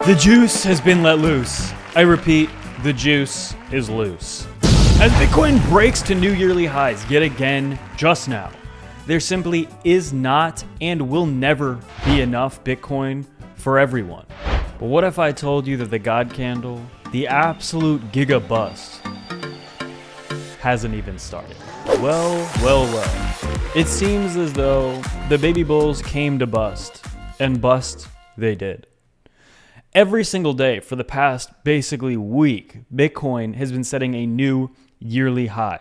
The juice has been let loose. I repeat, the juice is loose. As Bitcoin breaks to new yearly highs yet again just now, there simply is not and will never be enough Bitcoin for everyone. But what if I told you that the God candle, the absolute giga bust, hasn't even started? Well. It seems as though the baby bulls came to bust, and bust they did. Every single day for the past basically week, Bitcoin has been setting a new yearly high.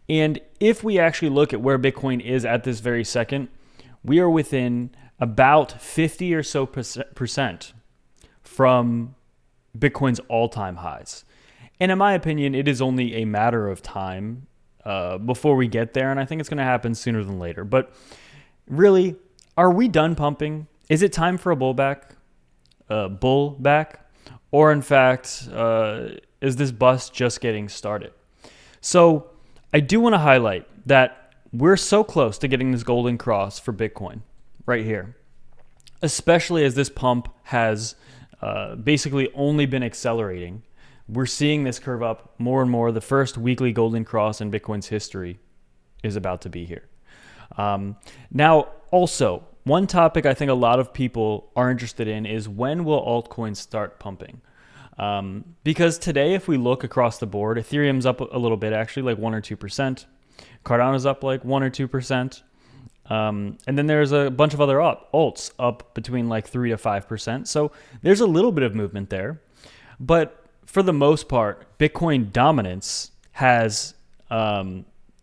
And if we actually look at where Bitcoin is at this very second, we are within about 50 or so percent from Bitcoin's all-time highs. And in my opinion, it is only a matter of time before we get there, and I think it's going to happen sooner than later. But really, are we done pumping? Is it time for a bullback? Or in fact, is this bust just getting started? So I do want to highlight that we're so close to getting this golden cross for Bitcoin right here, especially as this pump has basically only been accelerating. We're seeing this curve up more and more. The first weekly golden cross in Bitcoin's history is about to be here. Now, also, one topic I think a lot of people are interested in is when will altcoins start pumping? Because today, if we look across the board, Ethereum's up a little bit, actually, like 1 or 2%. Cardano's up like 1 or 2%. And then there's a bunch of other alts up between like 3 to 5%. So there's a little bit of movement there. But for the most part, Bitcoin dominance has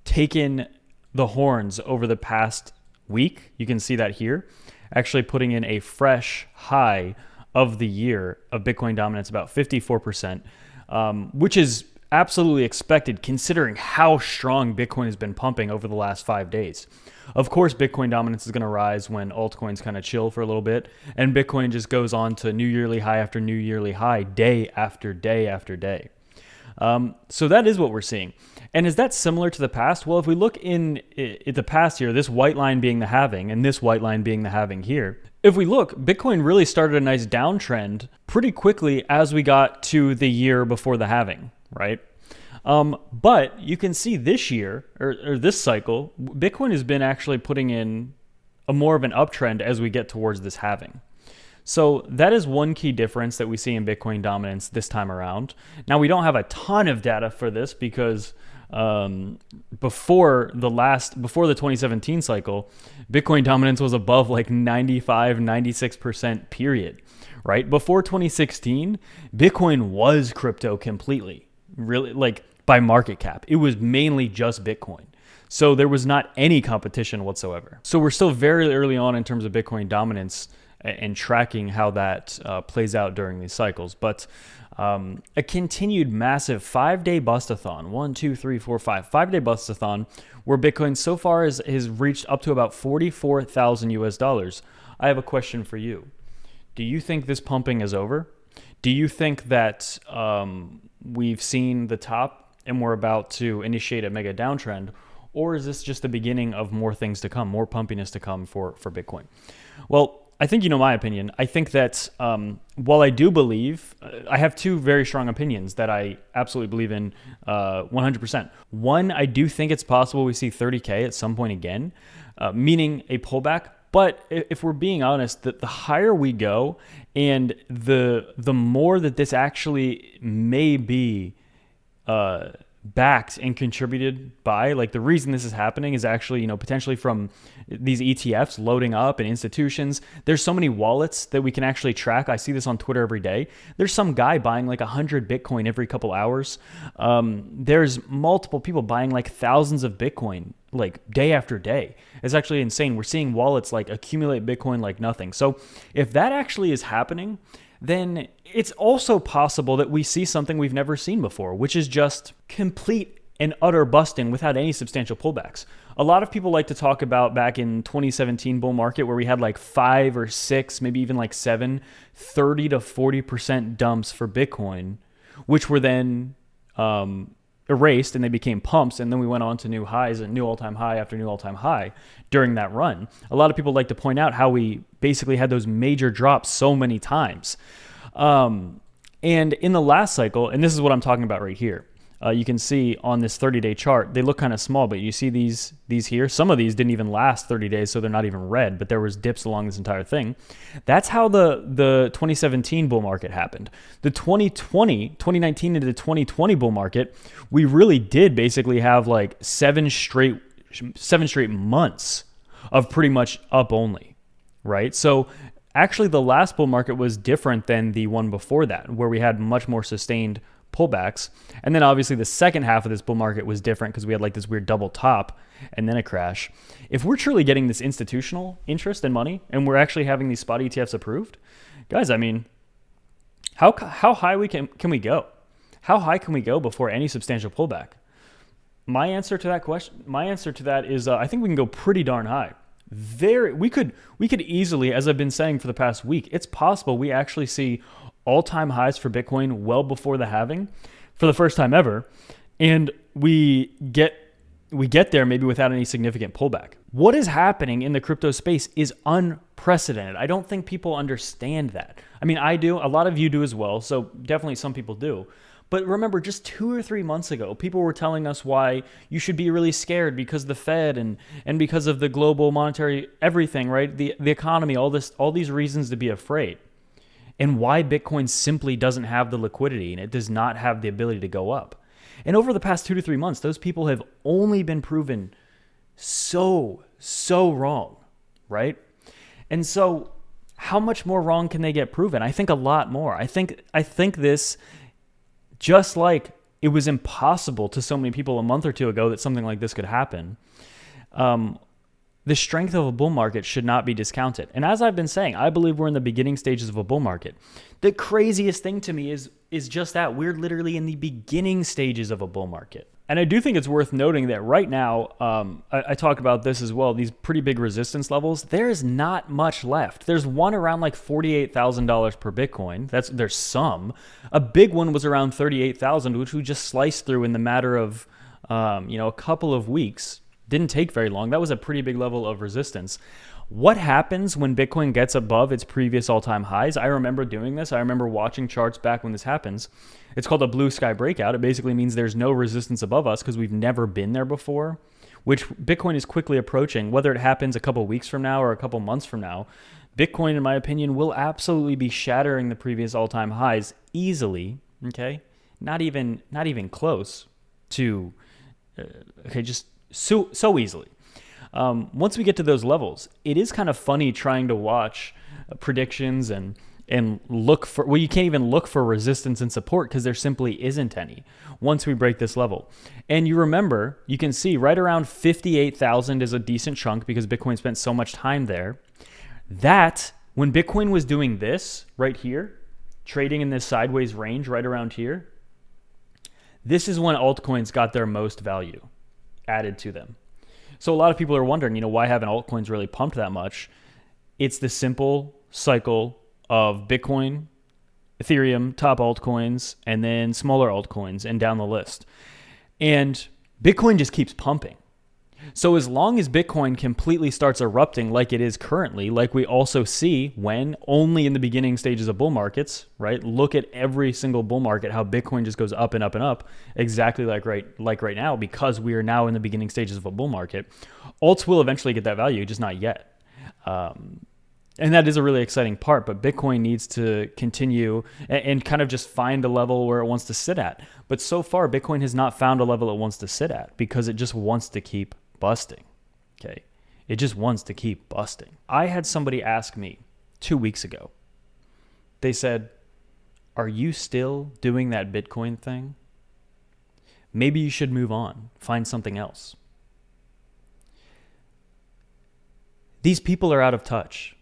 taken the horns over the past week. You can see that here, actually putting in a fresh high of the year of Bitcoin dominance, about 54%, which is absolutely expected considering how strong Bitcoin has been pumping over the last 5 days. Of course, Bitcoin dominance is going to rise when altcoins kind of chill for a little bit, and Bitcoin just goes on to new yearly high after new yearly high, day after day after day. So that is what we're seeing. And is that similar to the past? Well, if we look in the past here, this white line being the halving and this white line being the halving here, if we look, Bitcoin really started a nice downtrend pretty quickly as we got to the year before the halving, right? But you can see this year, or this cycle, Bitcoin has been actually putting in a more of an uptrend as we get towards this halving. So that is one key difference that we see in Bitcoin dominance this time around. Now, we don't have a ton of data for this because before the 2017 cycle, Bitcoin dominance was above like 95, 96% period, right? Before 2016, Bitcoin was crypto completely, really, like by market cap. It was mainly just Bitcoin. So there was not any competition whatsoever. So we're still very early on in terms of Bitcoin dominance and tracking how that plays out during these cycles. But a continued massive 5-day bustathon, 5-day bustathon, where Bitcoin so far has reached up to about 44,000 US dollars. I have a question for you. Do you think this pumping is over? Do you think that we've seen the top and we're about to initiate a mega downtrend? Or is this just the beginning of more things to come, more pumpiness to come for Bitcoin? Well, I think you know my opinion. I think that while I do believe, I have two very strong opinions that I absolutely believe in 100%. One, I do think it's possible we see 30K at some point again, meaning a pullback. But if we're being honest, the higher we go and the more that this actually may be backed and contributed by, like the reason this is happening is actually, potentially from these ETFs loading up and institutions. There's so many wallets that we can actually track. I see this on Twitter every day. There's some guy buying like 100 Bitcoin every couple hours. There's multiple people buying like thousands of Bitcoin like day after day. It's actually insane. We're seeing wallets like accumulate Bitcoin like nothing. So if that actually is happening, then it's also possible that we see something we've never seen before, which is just complete and utter busting without any substantial pullbacks. A lot of people like to talk about back in 2017 bull market where we had like 5 or 6, maybe even like 7, 30 to 40% dumps for Bitcoin, which were then erased and they became pumps, and then we went on to new highs and new all-time high after new all-time high during that run. A lot of people like to point out how we basically had those major drops so many times. And in the last cycle, and this is what I'm talking about right here, you can see on this 30-day chart, they look kind of small, but you see these here. Some of these didn't even last 30 days, so they're not even red, but there was dips along this entire thing. That's how the 2017 bull market happened. The 2019 into the 2020 bull market, we really did basically have like seven straight months of pretty much up only, right? So actually the last bull market was different than the one before that, where we had much more sustained pullbacks. And then obviously the second half of this bull market was different because we had like this weird double top and then a crash. If we're truly getting this institutional interest and money, and we're actually having these spot ETFs approved, guys, I mean, how high can we go? How high can we go before any substantial pullback? My answer to that is I think we can go pretty darn high. We could easily, as I've been saying for the past week, it's possible we actually see all-time highs for Bitcoin well before the halving for the first time ever, and we get there maybe without any significant pullback. What is happening in the crypto space is unprecedented. I don't think people understand that. I mean, I do. A lot of you do as well, so definitely some people do. But remember, just 2 or 3 months ago, people were telling us why you should be really scared because the Fed and because of the global monetary everything, right? The economy, all these reasons to be afraid. And why Bitcoin simply doesn't have the liquidity and it does not have the ability to go up. And over the past 2 to 3 months, those people have only been proven so wrong, right? And so how much more wrong can they get proven? I think a lot more. I think this, just like it was impossible to so many people a month or two ago that something like this could happen, the strength of a bull market should not be discounted. And as I've been saying, I believe we're in the beginning stages of a bull market. The craziest thing to me is just that we're literally in the beginning stages of a bull market. And I do think it's worth noting that right now, I talk about this as well, these pretty big resistance levels, there is not much left. There's one around like $48,000 per Bitcoin. There's some. A big one was around 38,000, which we just sliced through in the matter of a couple of weeks. Didn't take very long. That was a pretty big level of resistance. What happens when Bitcoin gets above its previous all-time highs? I remember doing this. I remember watching charts back when this happens. It's called a blue sky breakout. It basically means there's no resistance above us because we've never been there before, which Bitcoin is quickly approaching. Whether it happens a couple weeks from now or a couple months from now, Bitcoin, in my opinion, will absolutely be shattering the previous all-time highs easily, okay? Not even close to, just so easily. Once we get to those levels, it is kind of funny trying to watch predictions and look for, well, you can't even look for resistance and support because there simply isn't any once we break this level. And you remember, you can see right around 58,000 is a decent chunk because Bitcoin spent so much time there. That, when Bitcoin was doing this right here, trading in this sideways range right around here, this is when altcoins got their most value added to them. So a lot of people are wondering, why haven't altcoins really pumped that much? It's the simple cycle of Bitcoin, Ethereum, top altcoins, and then smaller altcoins and down the list. And Bitcoin just keeps pumping. So as long as Bitcoin completely starts erupting like it is currently, like we also see when only in the beginning stages of bull markets, right? Look at every single bull market, how Bitcoin just goes up and up and up, exactly like right now, because we are now in the beginning stages of a bull market. Alts will eventually get that value, just not yet. And that is a really exciting part, but Bitcoin needs to continue and kind of just find a level where it wants to sit at. But so far, Bitcoin has not found a level it wants to sit at because it just wants to keep busting. Okay. It just wants to keep busting. I had somebody ask me 2 weeks ago. They said, "Are you still doing that Bitcoin thing? Maybe you should move on, find something else." These people are out of touch.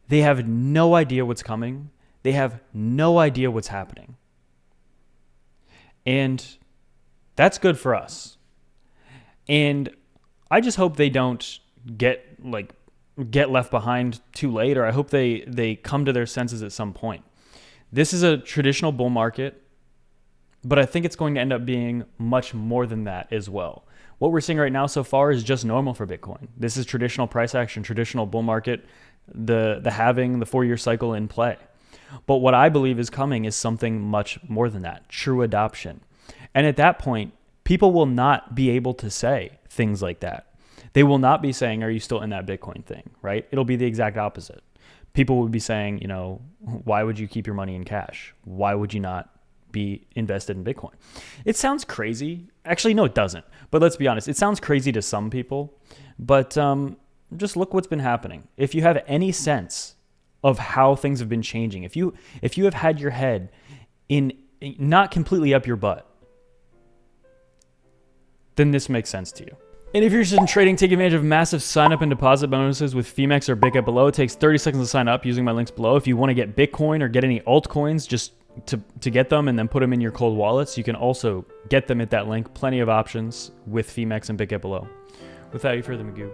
They have no idea what's coming. They have no idea what's happening. And that's good for us. And I just hope they don't get left behind too late, or I hope they come to their senses at some point. This is a traditional bull market, but I think it's going to end up being much more than that as well. What we're seeing right now so far is just normal for Bitcoin. This is traditional price action, traditional bull market, the halving, the 4-year cycle in play. But what I believe is coming is something much more than that, true adoption. And at that point, people will not be able to say things like that. They will not be saying, are you still in that Bitcoin thing, right? It'll be the exact opposite. People would be saying, why would you keep your money in cash? Why would you not be invested in Bitcoin? It sounds crazy. Actually, no, it doesn't. But let's be honest. It sounds crazy to some people, but just look what's been happening. If you have any sense of how things have been changing, if you have had your head in not completely up your butt, then this makes sense to you. And if you're interested in trading, take advantage of massive sign-up and deposit bonuses with Femex or BitGet below. It takes 30 seconds to sign up using my links below. If you want to get Bitcoin or get any altcoins, just to get them and then put them in your cold wallets, you can also get them at that link. Plenty of options with Femex and BitGet below. Without any further ado,